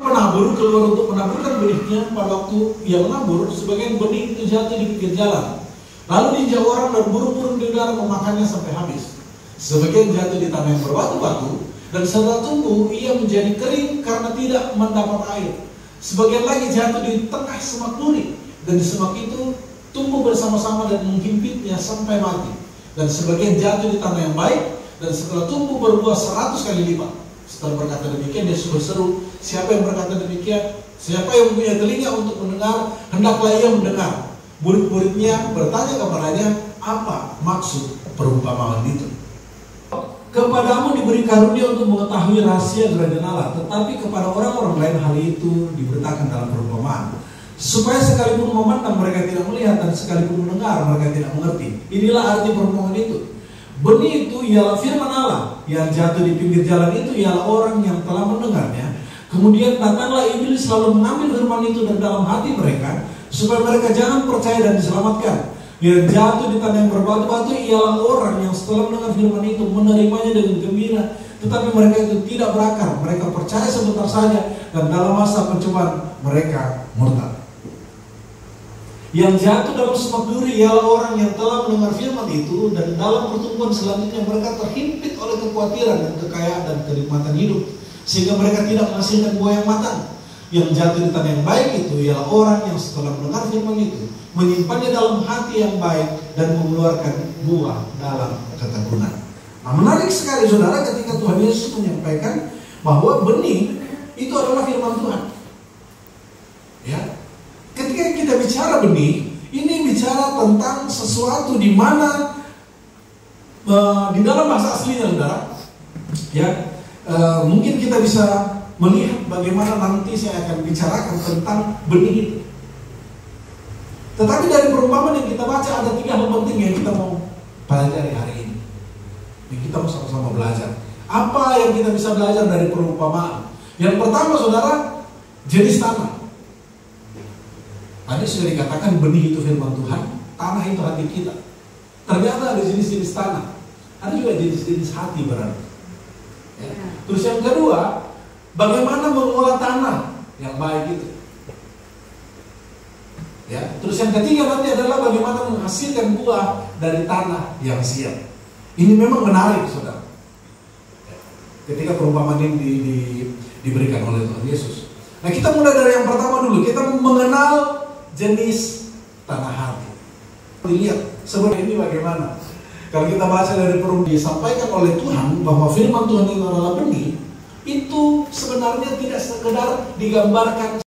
Penabur keluar untuk menaburkan benihnya. Pada waktu ia menabur, sebagian benih itu jatuh di pinggir jalan, lalu diinjak orang dan burung-burung di udara memakannya sampai habis. Sebagian jatuh di tanah yang berbatu-batu, dan setelah tumbuh ia menjadi kering karena tidak mendapat air. Sebagian lagi jatuh di tengah semak duri, dan di semak itu tumbuh bersama-sama dan menghimpitnya sampai mati. Dan sebagian jatuh di tanah yang baik, dan setelah tumbuh berbuah 100 kali lipat. Setelah berkata demikian, dia berseru, siapa yang berkata demikian? Siapa yang mempunyai telinga untuk mendengar, hendaklah ia mendengar. Murid-muridnya bertanya kepadanya, apa maksud perumpamaan itu? Kepadamu diberi karunia untuk mengetahui rahasia kerajaan Allah, tetapi kepada orang-orang lain hal itu diberitakan dalam perumpamaan, supaya sekalipun memandang mereka tidak melihat, dan sekalipun mendengar mereka tidak mengerti. Inilah arti perumpamaan itu. Benih itu ialah firman Allah, yang jatuh di pinggir jalan itu ialah orang yang telah mendengarnya. Kemudian datanglah iblis lalu mengambil firman itu dan dalam hati mereka, supaya mereka jangan percaya dan diselamatkan. Yang jatuh di tanah yang berbatu-batu ialah orang yang setelah mendengar firman itu menerimanya dengan gembira, tetapi mereka itu tidak berakar. Mereka percaya sebentar saja, dan dalam masa pencobaan mereka murtad. Yang jatuh dalam semak duri ialah orang yang telah mendengar firman itu, dan dalam pertumbuhan selanjutnya mereka terhimpit oleh kekhawatiran dan kekayaan dan kenikmatan hidup, sehingga mereka tidak menghasilkan buah yang matang. Yang jatuh di tanah yang baik itu ialah orang yang setelah mendengar firman itu menyimpannya dalam hati yang baik dan mengeluarkan buah dalam ketekunan. Nah, menarik sekali saudara ketika Tuhan Yesus menyampaikan bahwa benih itu adalah firman Tuhan. Ya, ketika kita bicara benih, ini bicara tentang sesuatu di mana di dalam bahasa aslinya, saudara, ya, mungkin kita bisa melihat bagaimana nanti saya akan bicarakan tentang benih itu. Tetapi dari perumpamaan yang kita baca ada 3 hal penting yang kita mau pelajari hari ini. Yang kita mau sama-sama belajar. Apa yang kita bisa belajar dari perumpamaan? Yang pertama, saudara, jenis tanah. Tadi sudah dikatakan benih itu firman Tuhan, tanah itu hati kita. Ternyata ada jenis-jenis tanah, ada juga jenis-jenis hati berarti. Ya. Terus yang kedua, bagaimana mengolah tanah yang baik itu. Ya. Terus yang ketiga nanti adalah bagaimana menghasilkan buah dari tanah yang siap. Ini memang menarik, saudara. Ya. Ketika perumpamaan ini diberikan oleh Tuhan Yesus. Nah, kita mulai dari yang pertama dulu. Kita mengenal jenis tanah hati. Dilihat sebenarnya ini bagaimana. Kalau kita baca dari perumpamaan disampaikan oleh Tuhan bahwa firman Tuhan itu adalah benih, itu sebenarnya tidak sekedar digambarkan